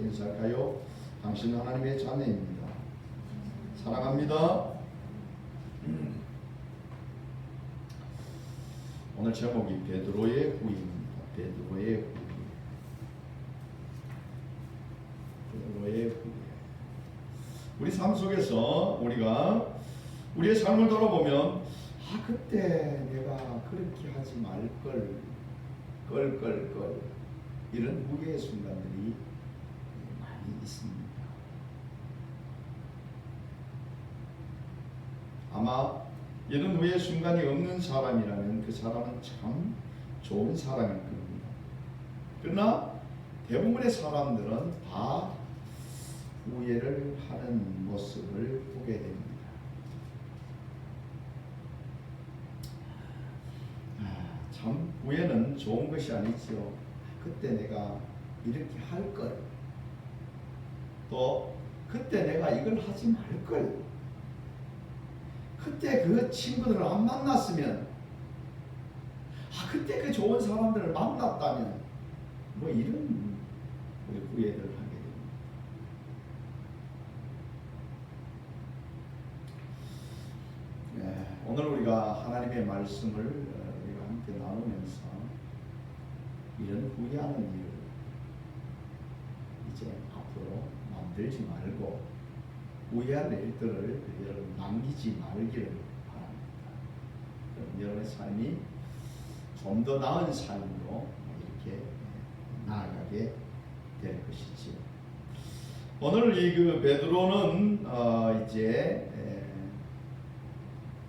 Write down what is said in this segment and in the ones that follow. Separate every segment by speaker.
Speaker 1: 인사할까요? 당신은 하나님의 자녀입니다. 사랑합니다. 오늘 제목이 베드로의 후임입니다. 베드로의 후임. 우리 삶 속에서 우리가 우리의 삶을 돌아보면 그때 내가 그렇게 하지 말걸 이런 후회의 순간들이 많이 있습니다. 아마 이런 후회의 순간이 없는 사람이라면 그 사람은 참 좋은 사람일 겁니다. 그러나 대부분의 사람들은 다 후회를 하는 모습을 보게 됩니다. 참 후회는 좋은 것이 아니지요. 그때 내가 이렇게 할 걸, 또 그때 내가 이걸 하지 말 걸, 그때 그 친구들을 안 만났으면, 그때 그 좋은 사람들을 만났다면, 뭐 이런 우리 후회를 하게 됩니다. 오늘 우리가 하나님의 말씀을 우리가 함께 나누면서 이런 후회하는 일을 이제 앞으로 만들지 말고 후회할 일들을 여러분 남기지 말기를 바랍니다. 그럼 여러분의 삶이 좀 더 나은 삶으로 이렇게 나아가게 될 것이지요. 오늘 이 그 베드로는 이제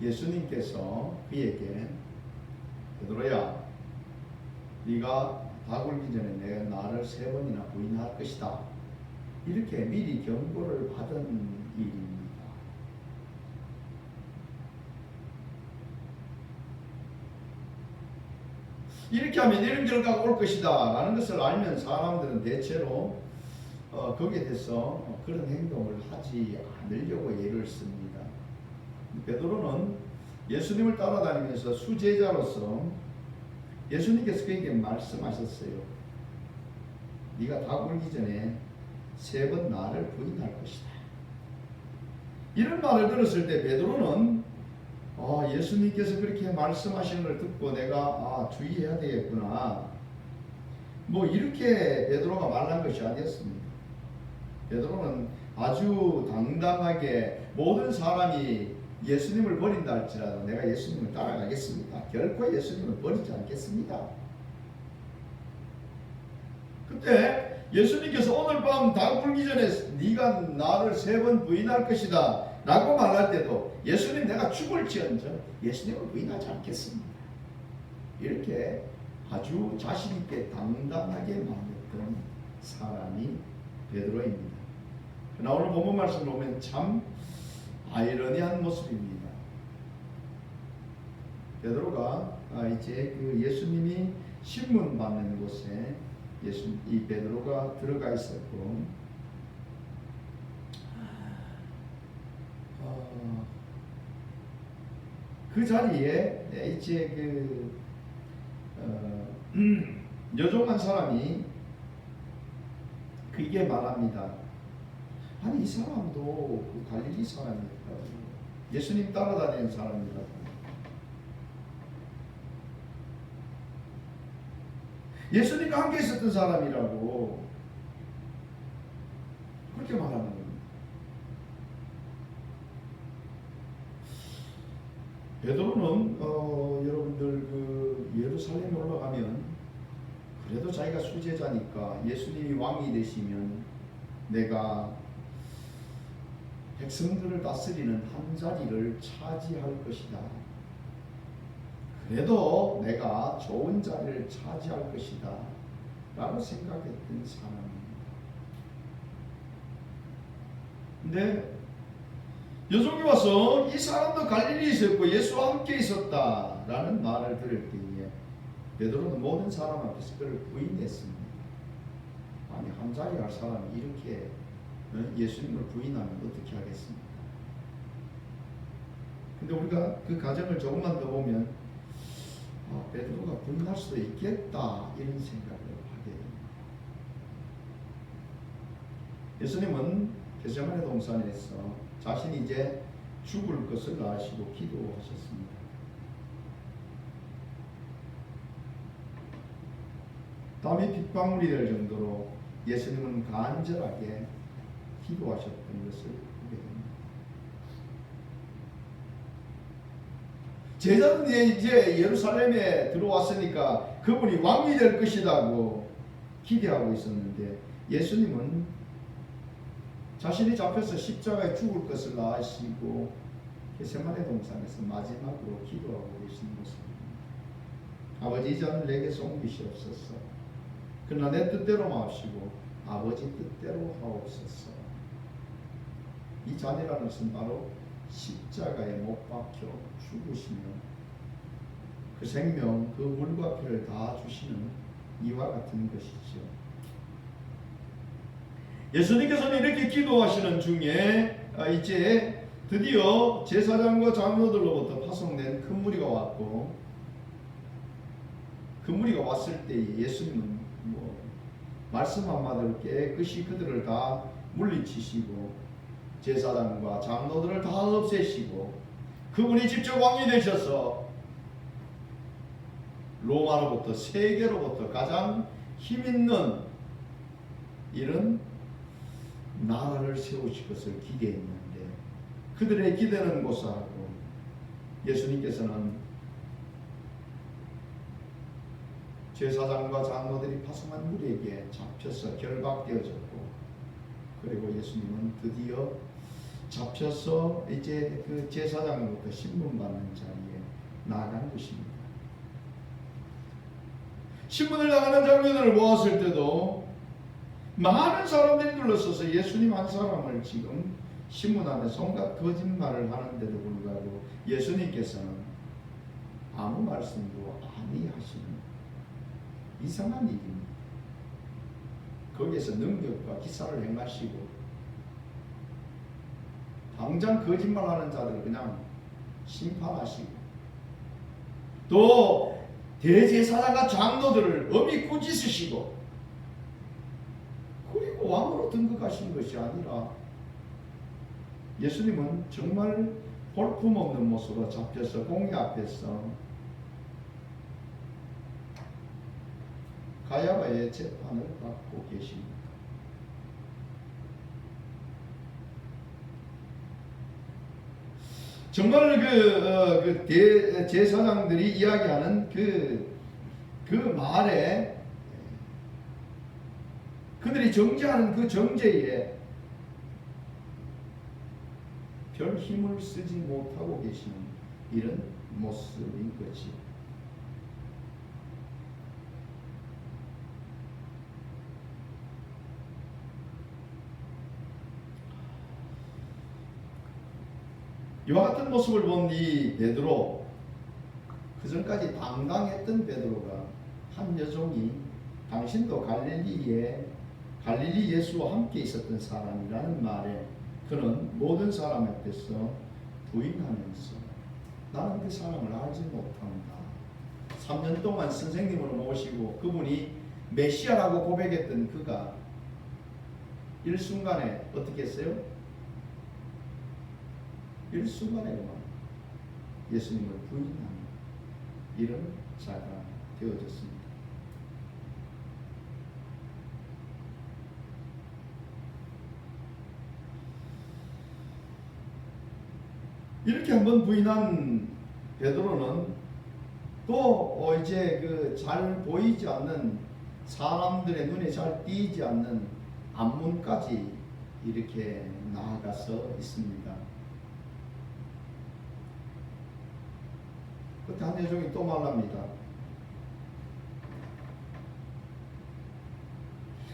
Speaker 1: 예수님께서 그에게 베드로야, 네가 다 굴기 전에 내가 나를 3번이나 부인할 것이다, 이렇게 미리 경고를 받은 일입니다. 이렇게 하면 이런 결과가 올 것이다 라는 것을 알면 사람들은 대체로 거기에 대해서 그런 행동을 하지 않으려고 예를 씁니다. 베드로는 예수님을 따라다니면서 수제자로서 예수님께서 그에게 말씀하셨어요. 네가 다 굴기 전에 3번 나를 부인할 것이다. 이런 말을 들었을 때 베드로는 예수님께서 그렇게 말씀하시는 걸 듣고 내가 주의해야 되겠구나, 뭐 이렇게 베드로가 말한 것이 아니었습니다. 베드로는 아주 당당하게 모든 사람이 예수님을 버린다 할지라도 내가 예수님을 따라가겠습니다. 결코 예수님을 버리지 않겠습니다. 그때 예수님께서 오늘 밤 다 굴기 전에 네가 나를 3번 부인할 것이다 라고 말할 때도 예수님 내가 죽을지언정 예수님을 부인하지 않겠습니다, 이렇게 아주 자신있게 당당하게 말했던 사람이 베드로입니다. 그러나 오늘 본문 말씀을 보면 참 아이러니한 모습입니다. 베드로가 이제 그 예수님이 신문 받는 곳에 이 베드로가 들어가 있었고, 그 자리에 이제 그 여종한 사람이 그게 말합니다. 아니 이 사람도 그 갈릴리 사람이었다, 예수님 따라다니는 사람이다. 예수님과 함께 있었던 사람이라고 그렇게 말하는 겁니다. 베드로는 여러분들 그 예루살렘에 올라가면 그래도 자기가 수제자니까 예수님이 왕이 되시면 내가 백성들을 다스리는 한 자리를 차지할 것이다, 그래도 내가 좋은 자리를 차지할 것이다 라고 생각했던 사람입니다. 근데 여종이 와서 이 사람도 갈릴리에 있었고 예수와 함께 있었다 라는 말을 들을 때에 베드로는 모든 사람 앞에서 그를 부인했습니다. 아니 한 자리 갈 사람이 이렇게 예수님을 부인하면 어떻게 하겠습니까? 근데 우리가 그 과정을 조금만 더 보면 베드로가 부인할 수도 있겠다 이런 생각을 하게 됩니다. 예수님은 겟세마네 동산에서 자신이 이제 죽을 것을 아시고 기도하셨습니다. 땀이 핏방울이 될 정도로 예수님은 간절하게 기도하셨던 것을 보게 됩니다. 제자들이 이제 예루살렘에 들어왔으니까 그분이 왕이 될 것이라고 기대하고 있었는데 예수님은 자신이 잡혀서 십자가에 죽을 것을 아시고 겟세마네 동산에서 마지막으로 기도하고 계시는 모습입니다. 아버지, 이 잔을 내게서 옮기시옵소서. 그러나 내 뜻대로 마옵시고 아버지 뜻대로 하옵소서. 이 잔이라는 것은 바로 십자가에 못 박혀 죽으시며 그 생명, 그 물과 피를 다 주시는 이와 같은 것이죠. 예수님께서는 이렇게 기도하시는 중에 이제 드디어 제사장과 장로들로부터 파송된 큰 무리가 왔고, 그 무리가 왔을 때 예수님은 말씀 한마디로 깨끗이 그들을 다 물리치시고 제사장과 장로들을 다 없애시고 그분이 직접 왕이 되셔서 로마로부터, 세계로부터 가장 힘있는 이런 나라를 세우실 것을 기대했는데 그들의 기대는 고사하고 예수님께서는 제사장과 장로들이 파송한 무리에게 잡혀서 결박되어졌고, 그리고 예수님은 드디어 잡혀서 이제 그 제사장으로부터 신문받는 자리에 나아간 것입니다. 신문을 나가는 장면을 보았을 때도 많은 사람들이 둘러서서 예수님 한 사람을 지금 신문 안에서 온갖 거짓말을 하는데도 불구하고 예수님께서는 아무 말씀도 아니하시는 이상한 일입니다. 거기에서 능력과 기사를 행하시고 당장 거짓말하는 자들을 그냥 심판하시고 또 대제사장과 장로들을 엄히 꾸짖으시고 그리고 왕으로 등극하신 것이 아니라 예수님은 정말 볼품없는 모습으로 잡혀서 공의 앞에서 가야바의 재판을 받고 계십니다. 정말 제사장들이 이야기하는 그 말에 그들이 정죄하는 그 정죄에 별 힘을 쓰지 못하고 계시는 이런 모습인 거지. 이와 같은 모습을 본 이 베드로, 그 전까지 당당했던 베드로가 한 여종이 당신도 갈릴리 예수와 함께 있었던 사람이라는 말에 그는 모든 사람 앞에서 부인하면서 나는 그 사람을 알지 못한다. 3년 동안 선생님으로 모시고 그분이 메시아라고 고백했던 그가 일순간에 어떻게 했어요? 일순간에만 예수님을 부인하는 이런 자가 되어졌습니다. 이렇게 한번 부인한 베드로는 또 이제 그 잘 보이지 않는 사람들의 눈에 잘 띄지 않는 앞문까지 이렇게 나아가서 있습니다. 그때 한 여종이 또 말합니다.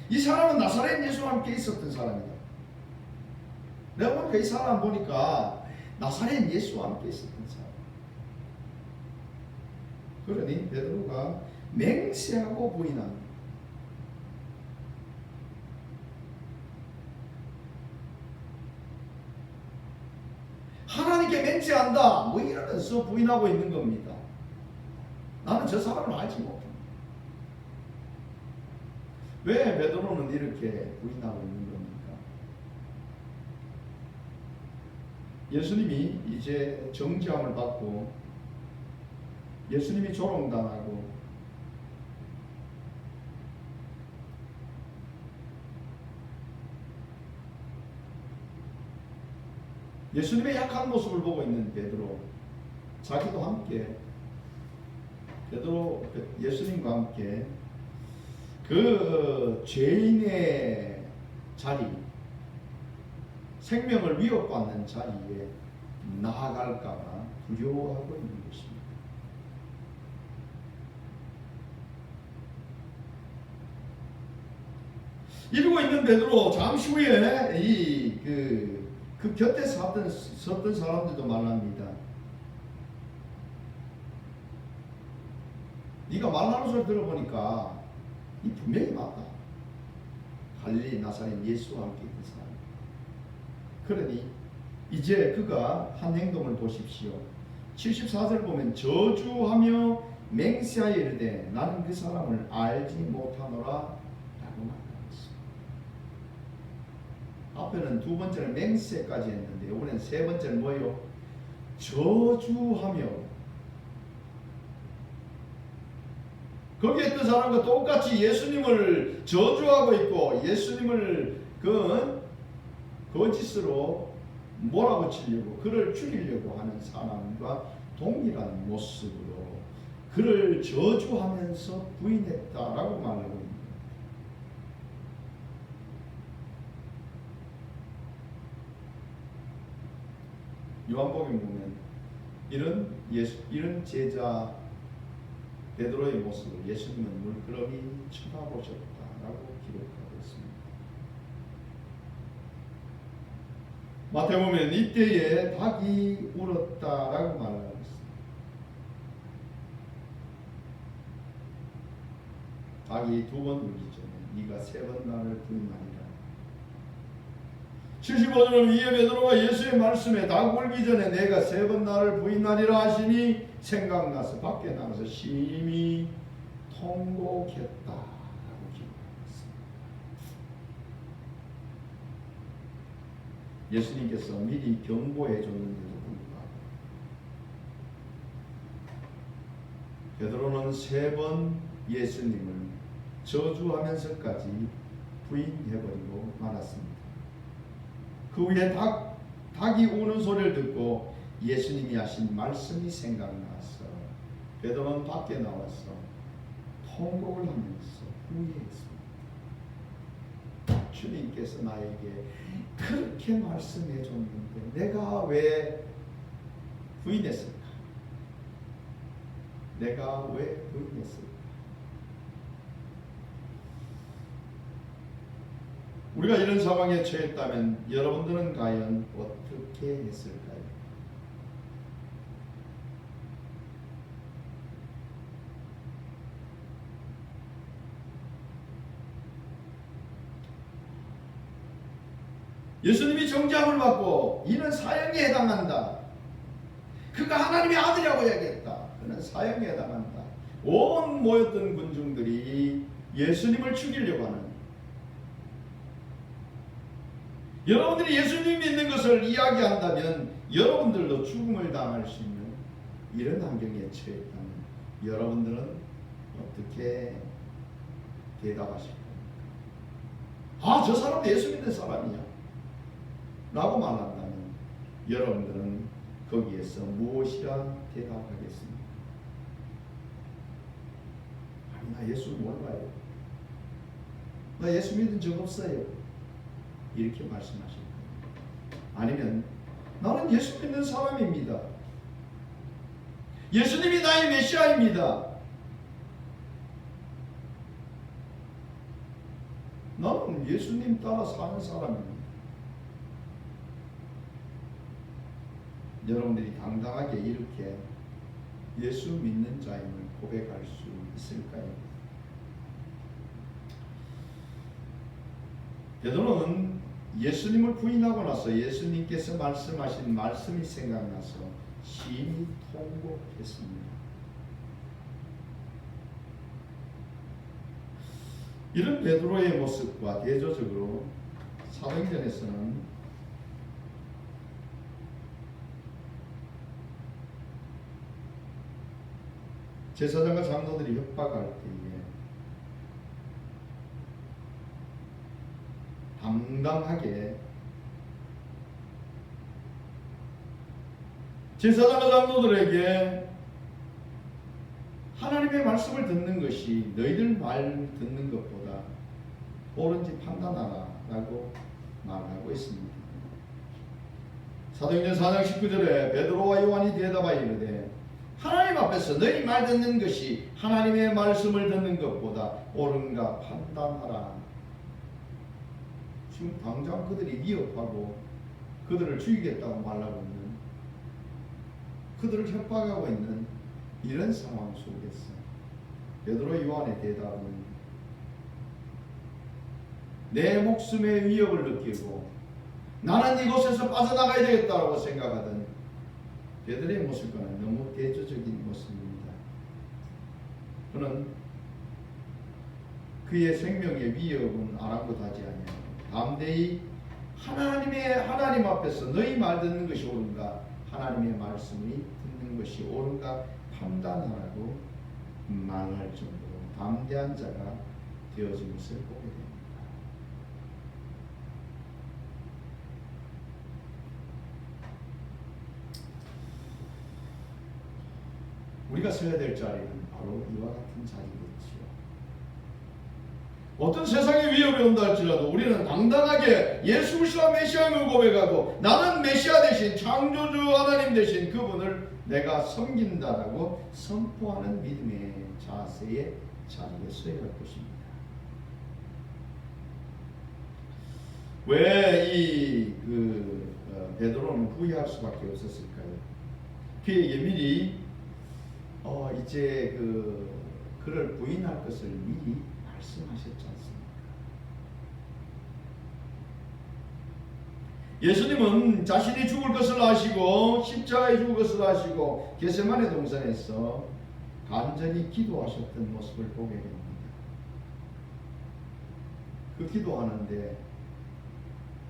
Speaker 1: 이 사람은 나사렛 예수와 함께 있었던 사람이다. 내가 보니까 이 사람 보니까 나사렛 예수와 함께 있었던 사람. 그러니 베드로가 맹세하고 부인합니다. 하나님께 맹세한다 뭐 이러면서 부인하고 있는 겁니다. 나는 저 사람을 알지 못합니다. 왜 베드로는 이렇게 부인하고 있는 겁니까? 예수님이 이제 정죄함을 받고 예수님이 조롱당하고 예수님의 약한 모습을 보고 있는 베드로, 자기도 함께 베드로 예수님과 함께 그 죄인의 자리, 생명을 위협받는 자리에 나아갈까봐 두려워하고 있는 것입니다. 이러고 있는 베드로 잠시 후에 그 곁에 섰던 사람들도 말합니다. 네가 말하는 소리 들어보니까 이 분명히 맞다. 갈릴리 나사렛 예수와 함께 있던 사람. 그러니 이제 그가 한 행동을 보십시오. 74절 보면 저주하며 맹세하여 이르되 나는 그 사람을 알지 못하노라 라고 말합니다. 앞에는 두 번째는 맹세까지 했는데 이번엔 세 번째는 뭐예요? 저주하며. 거기에 있던 사람과 똑같이 예수님을 저주하고 있고 예수님을 거짓으로 몰아붙이려고 그를 죽이려고 하는 사람과 동일한 모습으로 그를 저주하면서 부인했다라고 말하고 있습니다. 요한복음 보면 이런 제자 베드로의 모습을 예수님은 물끄러미 쳐다보셨다라고 기록하고 있습니다. 마태복음은 이때에 닭이 울었다라고 말하고 있습니다. 닭이 두 번 울기 전에 네가 세 번 나를 부인하리라. 75절은 이에 베드로가 예수의 말씀에 닭 울기 전에 내가 세 번 나를 부인하리라 하시니 생각나서 밖에 나가서 심히 통곡했다라고 기록했습니다. 예수님께서 미리 경고해 줬는데도 불구하고 베드로는 세 번 예수님을 저주하면서까지 부인해버리고 말았습니다. 그 후에 닭이 우는 소리를 듣고 예수님이 하신 말씀이 생각나서 베드로는 밖에 나와서 통곡을 하면서 후회했습니다. 주님께서 나에게 그렇게 말씀해 줬는데 내가 왜 부인했을까? 내가 왜 부인했을까? 우리가 이런 상황에 처했다면 여러분들은 과연 어떻게 했을까요? 예수님이 정죄함을 받고 이는 사형에 해당한다. 그가 하나님의 아들이라고 해야겠다. 그는 사형에 해당한다. 온 모였던 군중들이 예수님을 죽이려고 하는, 여러분들이 예수님 믿는 것을 이야기한다면 여러분들도 죽음을 당할 수 있는 이런 환경에 처했다면 여러분들은 어떻게 대답하실 겁니까? 저 사람도 예수 믿는 사람이야 라고 말한다면 여러분들은 거기에서 무엇이라 대답하겠습니까? 나 예수 몰라요. 나 예수 믿은 적 없어요. 이렇게 말씀하실 겁니다. 아니면 나는 예수 믿는 사람입니다. 예수님이 나의 메시아입니다. 나는 예수님 따라 사는 사람입니다. 여러분들이 당당하게 이렇게 예수 믿는 자임을 고백할 수 있을까요? 베드로는 예수님을 부인하고 나서 예수님께서 말씀하신 말씀이 생각나서 심히 통곡했습니다. 이런 베드로의 모습과 대조적으로 사도행전에서는 제사장과 장로들이 협박할 때에 당당하게 제사장과 장로들에게 하나님의 말씀을 듣는 것이 너희들 말 듣는 것보다 옳은지 판단하라 라고 말하고 있습니다. 사도행전 4장 19절에 베드로와 요한이 대답하여 이르되 하나님 앞에서 너희 말 듣는 것이 하나님의 말씀을 듣는 것보다 옳은가 판단하라. 지금 당장 그들이 위협하고 그들을 죽이겠다고 말하고 있는, 그들을 협박하고 있는 이런 상황 속에서 베드로 요한의 대답은 내 목숨의 위협을 느끼고 나는 이곳에서 빠져나가야 되겠다고 생각하던 베드로의 모습과는 너무 대조적인 모습입니다. 그는 그의 생명의 위협은 아랑곳하지 아니하고 담대히 하나님 앞에서 너희 말 듣는 것이 옳은가 하나님의 말씀이 듣는 것이 옳은가 판단하라고 말할 정도로 담대한 자가 되어진 것을 보게 됩니다. 우리가 서야 될 자리는 바로 이와 같은 자리겠지요. 어떤 세상의 위협이 온다 할지라도 우리는 당당하게 예수 그리스도가 메시아임을 고백하고 나는 메시아 대신 창조주 하나님 대신 그분을 내가 섬긴다라고 선포하는 믿음의 자세의 자리에 서야 할 것입니다. 왜 이 베드로는 후회할 수밖에 없었을까요? 그에게 미리 이제 그를 부인할 것을 미리 말씀하셨지 않습니까? 예수님은 자신이 죽을 것을 아시고 십자가에 죽을 것을 아시고 겟세마네 동산에서 간절히 기도하셨던 모습을 보게 됩니다. 그 기도하는데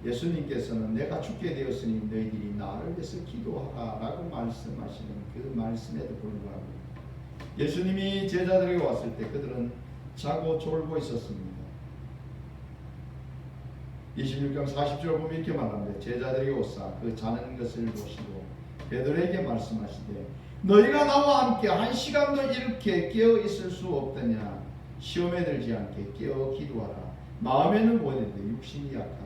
Speaker 1: 예수님께서는 내가 죽게 되었으니 너희들이 나를 위해서 기도하라 라고 말씀하시는 그 말씀에도 불구하고 예수님이 제자들에게 왔을 때 그들은 자고 졸고 있었습니다. 26장 40절 보면 이렇게 말합니다. 제자들에게 오사 그 자는 것을 보시고 베드로에게 말씀하시되 너희가 나와 함께 한 시간도 이렇게 깨어 있을 수 없더냐. 시험에 들지 않게 깨어 기도하라. 마음에는 원한데 육신이 약하도다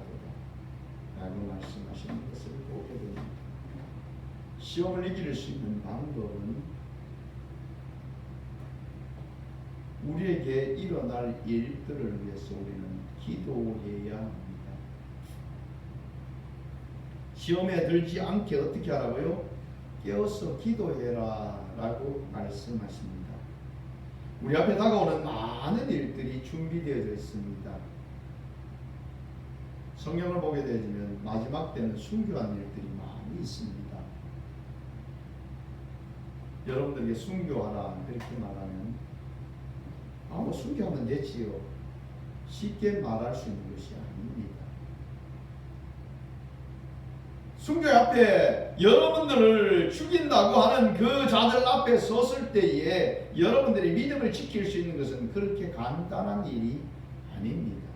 Speaker 1: 라고 말씀하시는 것을 보게 됩니다. 시험을 이길 수 있는 방법은 우리에게 일어날 일들을 위해서 우리는 기도해야 합니다. 시험에 들지 않게 어떻게 하라고요? 깨어서 기도해라 라고 말씀하십니다. 우리 앞에 다가오는 많은 일들이 준비되어져 있습니다. 성경을 보게 되면 마지막 때는 순교한 일들이 많이 있습니다. 여러분들에게 순교하라 그렇게 말하면 뭐 순교하면 되지요. 쉽게 말할 수 있는 것이 아닙니다. 순교 앞에 여러분들을 죽인다고 하는 그 자들 앞에 섰을 때에 여러분들이 믿음을 지킬 수 있는 것은 그렇게 간단한 일이 아닙니다.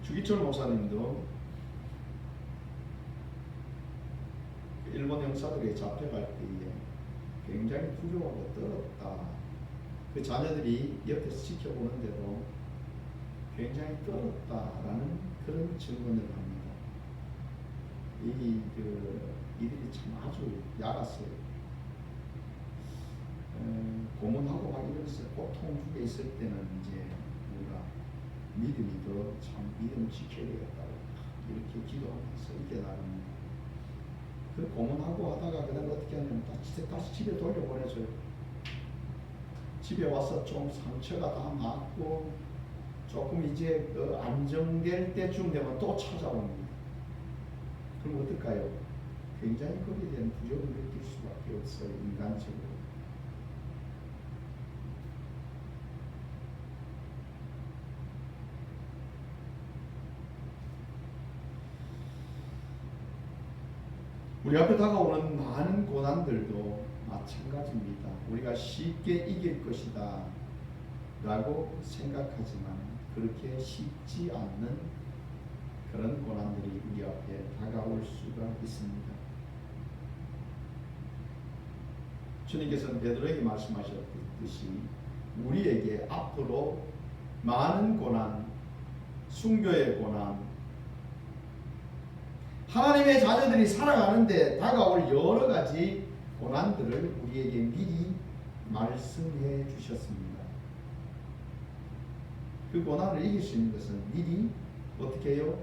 Speaker 1: 주기철 목사님도 일본 형사들에게 잡혀갈 때에 굉장히 두려워하고 떨었다. 그 자녀들이 옆에서 지켜보는데도 굉장히 떨었다라는 그런 증언을 합니다. 이들이 참 아주 약았어요. 고문하고 막 이러면서 고통 속에 있을 때는 이제 우리가 믿음이 더 참 믿음을 지켜야 되겠다고 이렇게 기도하면서 이렇게 나갑니다. 그 고문하고 하다가 그다음 어떻게 하냐면 다시 집에 돌려보내줘요. 집에 와서 좀 상처가 다 낫고 조금 이제 안정될 때쯤 되면 또 찾아옵니다. 그럼 어떨까요? 굉장히 거기에 대한 부정을 느낄 수밖에 없어요. 인간적으로. 우리 앞에 다가오는 많은 고난들도 마찬가지입니다. 우리가 쉽게 이길 것이다 라고 생각하지만 그렇게 쉽지 않는 그런 고난들이 우리 앞에 다가올 수가 있습니다. 주님께서는 베드로에게 말씀하셨듯이 우리에게 앞으로 많은 고난, 순교의 고난, 하나님의 자녀들이 살아가는데 다가올 여러 가지 고난들을 우리에게 미리 말씀해 주셨습니다. 그 고난을 이길 수 있는 것은 미리 어떻게 해요?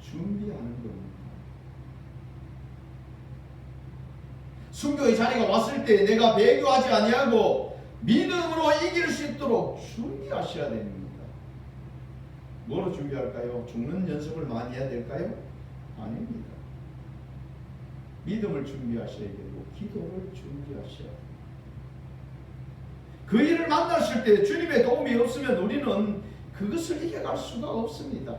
Speaker 1: 준비하는 겁니다. 순교의 자리가 왔을 때 내가 배교하지 아니하고 믿음으로 이길 수 있도록 준비하셔야 됩니다. 뭐로 준비할까요? 죽는 연습을 많이 해야 될까요? 아닙니다. 믿음을 준비하셔야 되고 기도를 준비하셔야 됩니다. 그 일을 만났을 때 주님의 도움이 없으면 우리는 그것을 이겨갈 수가 없습니다.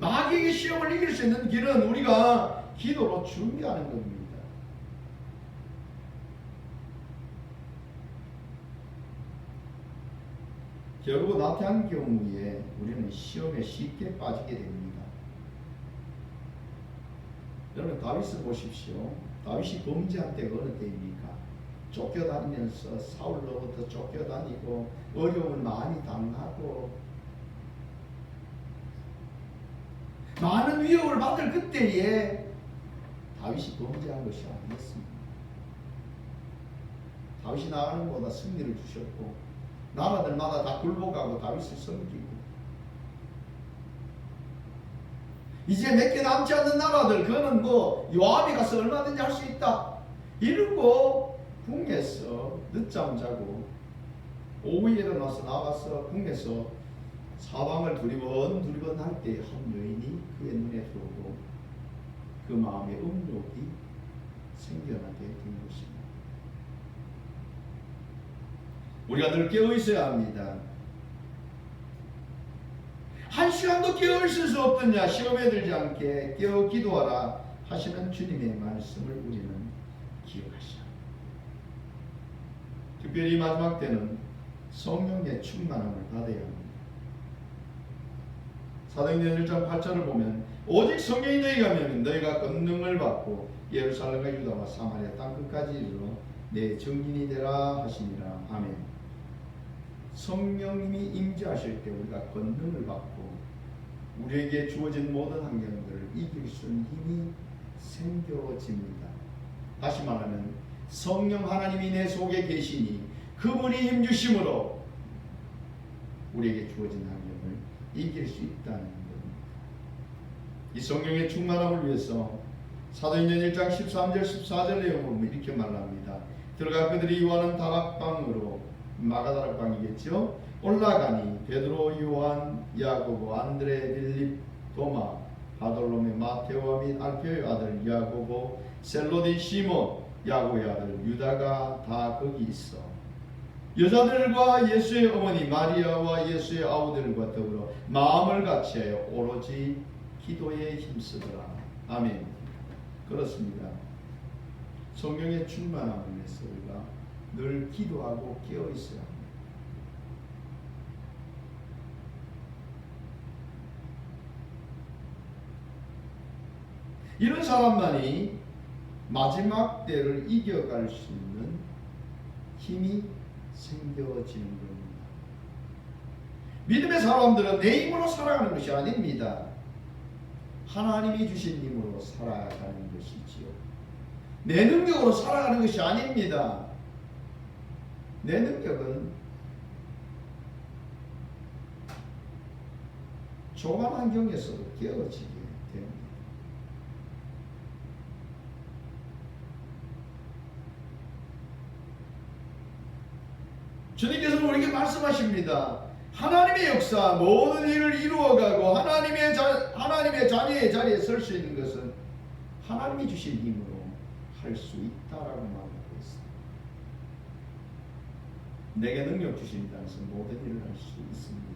Speaker 1: 마귀의 시험을 이길 수 있는 길은 우리가 기도로 준비하는 겁니다. 결국 나태한 경우에 우리는 시험에 쉽게 빠지게 됩니다. 여러분 다윗을 보십시오. 다윗이 범죄한 때가 어느 때입니까? 쫓겨다니면서 사울로부터 쫓겨다니고 어려움을 많이 당하고 많은 위협을 받을 그때에 다윗이 범죄한 것이 아니었습니다. 다윗이 나가는 것보다 승리를 주셨고 나라들마다 다 굴복하고 다윗을 섬기고 이제 몇 개 남지 않는 나라들 그거는 뭐 요압이 가서 얼마든지 할 수 있다 이러고 궁에서 늦잠 자고 오후에 일어나서 나가서 궁에서 사방을 두리번 할 때 한 여인이 그의 눈에 들어오고 그 마음에 음욕이 생겨나게 된 것입니다. 우리가 늘 깨어 있어야 합니다. 한 시간도 깨어 있을 수 없느냐 시험에 들지 않게 깨어 기도하라 하시는 주님의 말씀을 우리는 기억하시라. 특별히 마지막 때는 성령의 충만함을 받아야 합니다. 사도행전 1장 8절을 보면 오직 성령이 너희가 하면 너희가 권능을 받고 예루살렘과 유다와 사마리아 땅끝까지 이르러 내 증인이 되라 하시니라. 아멘. 성령님이 임재하실 때 우리가 권능을 받고 우리에게 주어진 모든 환경들을 이길 수 있는 힘이 생겨집니다. 다시 말하면 성령 하나님이 내 속에 계시니 그분이 힘주심으로 우리에게 주어진 환경을 이길 수 있다는 겁니다. 이 성령의 충만함을 위해서 사도행전 1장 13절 14절 내용을 보면 이렇게 말합니다. 들어가 그들이 요하는 다락방으로 마가다락방이겠죠. 올라가니 베드로, 요한, 야고보, 안드레, 빌립, 도마, 바돌로메, 마테오와 및 알페오의 아들 야고보, 셀로디 시몬, 야고의 아들 유다가 다 거기 있어 여자들과 예수의 어머니 마리아와 예수의 아우들과 더불어 마음을 같이하여 오로지 기도에 힘쓰더라. 아멘. 그렇습니다. 성령의 충만함을 위해서 우리가 늘 기도하고 깨어 있어야 합니다. 이런 사람만이 마지막 때를 이겨갈 수 있는 힘이 생겨지는 겁니다. 믿음의 사람들은 내 힘으로 살아가는 것이 아닙니다. 하나님이 주신 힘으로 살아가는 것이지요. 내 능력으로 살아가는 것이 아닙니다. 내 능력은 좁은 환경에서도 깨어지게 됩니다. 주님께서는 우리에게 말씀하십니다. 하나님의 역사 모든 일을 이루어가고 하나님의 자녀의 자리에 설 수 있는 것은 하나님이 주신 힘으로 할 수 있다라고 말하고 있습니다. 내게 능력 주신다는 것은 모든 일을 할 수 있습니다.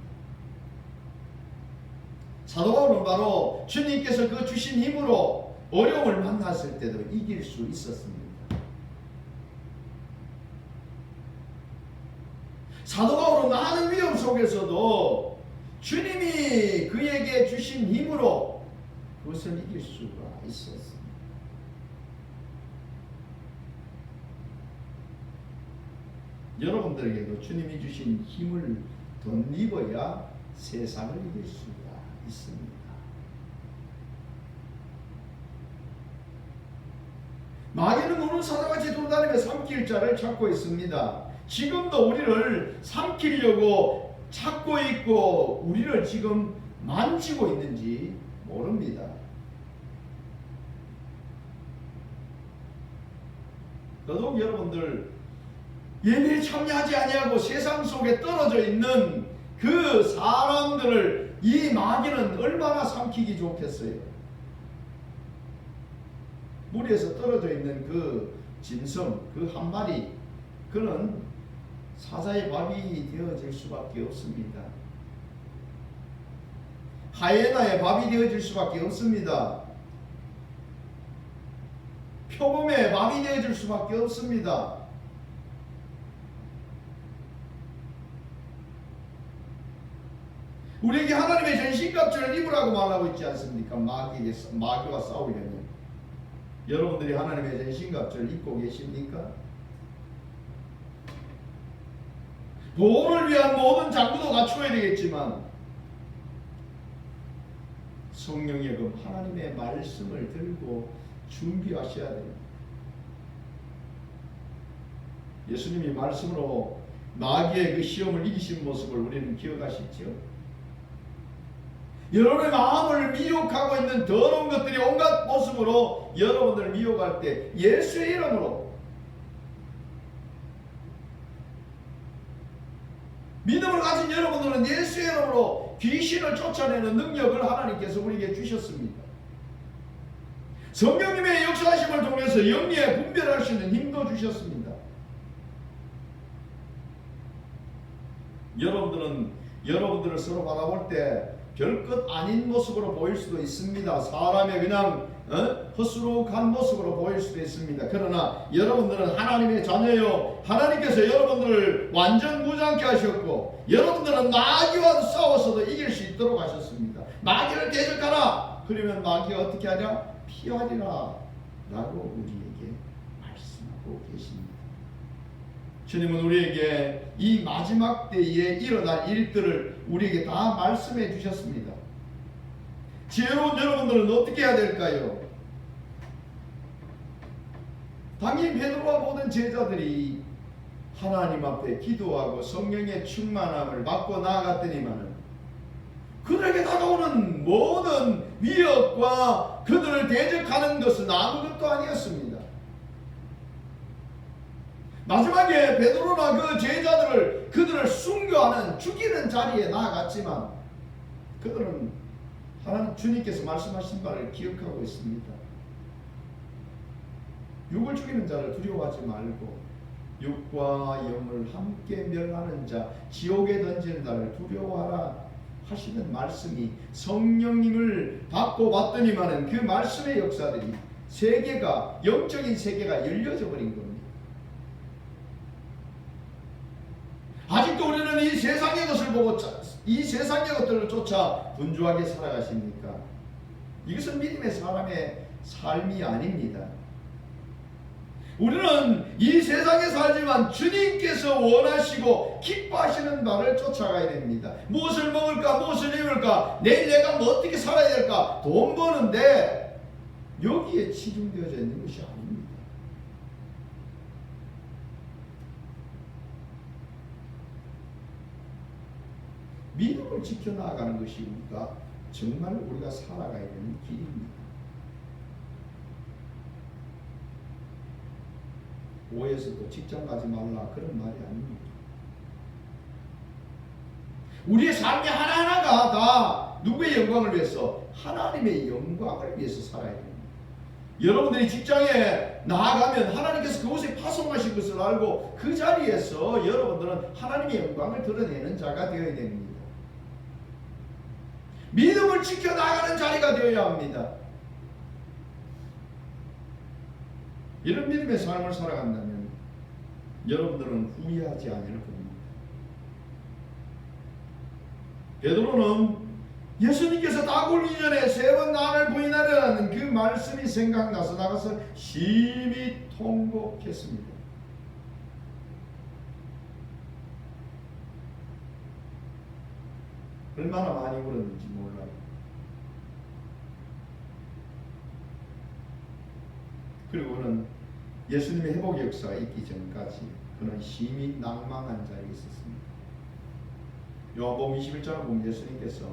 Speaker 1: 사도 바울은 바로 주님께서 그 주신 힘으로 어려움을 만났을 때도 이길 수 있었습니다. 사도 바울은 많은 위험 속에서도 주님이 그에게 주신 힘으로 그것을 이길 수가 있었습니다. 여러분들에게도 주님이 주신 힘을 덧입어야 세상을 이길 수가 있습니다. 마귀는 오는 사자같이 돌아다니며 삼킬 자를 찾고 있습니다. 지금도 우리를 삼키려고 찾고 있고 우리를 지금 만지고 있는지 모릅니다. 더더욱 여러분들 예배에 참여하지 아니하고 세상 속에 떨어져 있는 그 사람들을 이 마귀는 얼마나 삼키기 좋겠어요. 물에서 떨어져 있는 그 짐승, 그 한 마리, 그는 사자의 밥이 되어질 수밖에 없습니다. 하이에나의 밥이 되어질 수밖에 없습니다. 표범의 밥이 되어질 수밖에 없습니다. 우리에게 하나님의 전신갑주를 입으라고 말하고 있지 않습니까? 마귀와 싸우려면. 여러분들이 하나님의 전신갑주를 입고 계십니까? 보호를 위한 모든 장구도 갖추어야 되겠지만 성령의 금 하나님의 말씀을 들고 준비하셔야 됩니다. 예수님이 말씀으로 마귀의 그 시험을 이기신 모습을 우리는 기억하시죠? 여러분의 마음을 미혹하고 있는 더러운 것들이 온갖 모습으로 여러분들을 미혹할 때 예수의 이름으로 믿음을 가진 여러분들은 예수의 이름으로 귀신을 쫓아내는 능력을 하나님께서 우리에게 주셨습니다. 성령님의 역사하심을 통해서 영리에 분별할 수 있는 힘도 주셨습니다. 여러분들을 서로 바라볼 때 별것 아닌 모습으로 보일 수도 있습니다. 사람의 그냥 허술한 모습으로 보일 수도 있습니다. 그러나 여러분들은 하나님의 자녀요, 하나님께서 여러분들을 완전 무장케 하셨고 여러분들은 마귀와 싸워서도 이길 수 있도록 하셨습니다. 마귀를 대적하라. 그러면 마귀가 어떻게 하냐? 피하리라 라고 우리에게 말씀하고 계십니다. 주님은 우리에게 이 마지막 때에 일어날 일들을 우리에게 다 말씀해 주셨습니다. 지혜로운 여러분들은 어떻게 해야 될까요? 당연히 베드로와 모든 제자들이 하나님 앞에 기도하고 성령의 충만함을 받고 나아갔더니만은 그들에게 다가오는 모든 위협과 그들을 대적하는 것은 아무것도 아니었습니다. 마지막에 베드로나 그 제자들을 그들을 순교하는 죽이는 자리에 나아갔지만 그들은 하나님 주님께서 말씀하신 바를 기억하고 있습니다. 육을 죽이는 자를 두려워하지 말고 육과 영을 함께 멸하는 자 지옥에 던지는 자를 두려워하라 하시는 말씀이 성령님을 받고 받더니만은 그 말씀의 역사들이 세계가 영적인 세계가 열려져 버린 겁니다. 아직도 우리는 이 세상의 것을 보고 이 세상의 것들을 쫓아 분주하게 살아가십니까? 이것은 믿음의 사람의 삶이 아닙니다. 우리는 이 세상에 살지만 주님께서 원하시고 기뻐하시는 바를 쫓아가야 됩니다. 무엇을 먹을까? 무엇을 입을까? 내일 내가 뭐 어떻게 살아야 될까? 돈 버는데 여기에 치중되어져 있는 것이 아닙니다. 믿음을 지켜나가는 것이 정말 우리가 살아가야 되는 길입니다. 오해에서도 직장 가지 말라 그런 말이 아닙니다. 우리의 삶의 하나하나가 다 누구의 영광을 위해서? 하나님의 영광을 위해서 살아야 됩니다. 여러분들이 직장에 나아가면 하나님께서 그곳에 파송하신 것을 알고 그 자리에서 여러분들은 하나님의 영광을 드러내는 자가 되어야 됩니다. 믿음을 지켜나가는 자리가 되어야 합니다. 이런 믿음의 삶을 살아간다면 여러분들은 후회하지 않을 겁니다. 베드로는 예수님께서 다 굴기 전에 3번 나를 부인하려는 그 말씀이 생각나서 나가서 심히 통곡했습니다. 얼마나 많이 울었는지 몰라요. 그리고 그는 예수님의 회복의 역사가 있기 전까지 그는 심히 낭망한 자리에 있었습니다. 요한복음 21장을 보면 예수님께서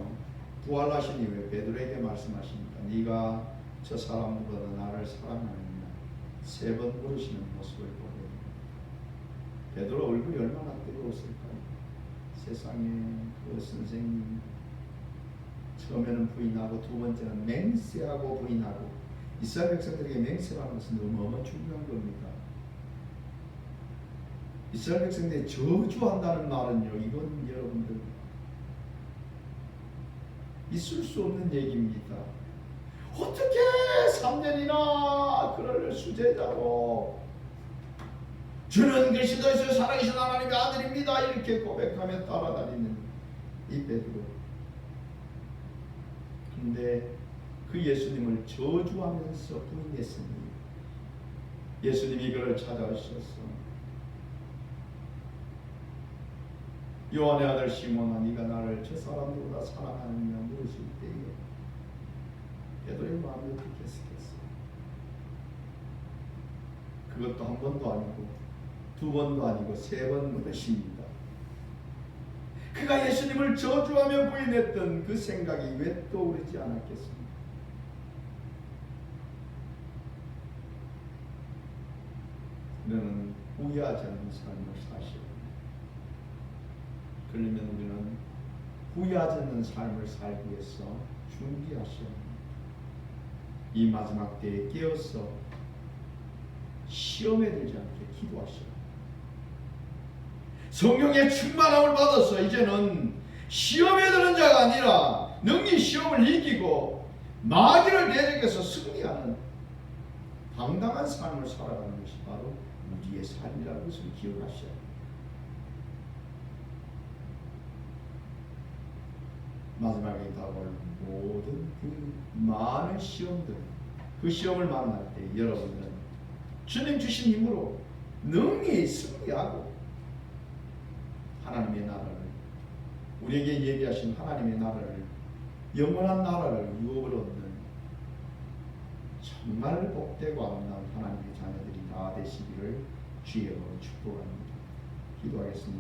Speaker 1: 부활하신 이후에 베드로에게 말씀하십니다. 네가 저 사람보다 나를 사랑하느냐 3번 물으시는 모습을 보게 됩니다. 베드로 얼굴이 얼마나 뜨거웠을까요? 세상에 그 선생님 처음에는 부인하고 두 번째는 맹세하고 부인하고 이스라엘 백성들에게 맹세하는 것은 너무 중요한 겁니다. 이스라엘 백성들이 저주한다는 말은요, 이건 여러분들 있을 수 없는 얘기입니다. 어떻게 3년이나 그를 수제자로 주는 그리스도에서 살아계신 하나님의 아들입니다 이렇게 고백하며 따라다니는 이 베드로. 근데 그 예수님을 저주하면서 부인했으니 예수님이 그를 찾아오셔서 요한의 아들 시몬아 네가 나를 저 사람들보다 사랑하느냐 물으실 때에 베드로의 마음이 어떻게 했겠어요? 그것도 한 번도 아니고 두 번도 아니고 3번 물으십니다. 그가 예수님을 저주하며 부인했던 그 생각이 왜 떠오르지 않았겠습니까? 우리는 후회하지 않는 삶을 사셔야 합니다. 그러면 우리는 후회하지 않는 삶을 살기 위해서 준비하셔야 합니다. 이 마지막 때에 깨어서 시험에 들지 않게 기도하셔야 합니다. 성령의 충만함을 받아서 이제는 시험에 드는 자가 아니라 능히 시험을 이기고 마귀를 대적해서 승리하는 당당한 삶을 살아가는 것이 바로 우리의 삶이라는 것을 기억하셔야 합니다. 마지막에 다가올 모든 그 많은 시험들, 그 시험을 만날 때 여러분들은 주님 주신 힘으로 능히 승리하고 하나님의 나라를, 우리에게 예비하신 하나님의 나라를, 영원한 나라를 유업을 얻는 정말 복되고 아름다운 하나님의 자녀들이 다 되시기를 주의 이름으로 축복합니다. 기도하겠습니다.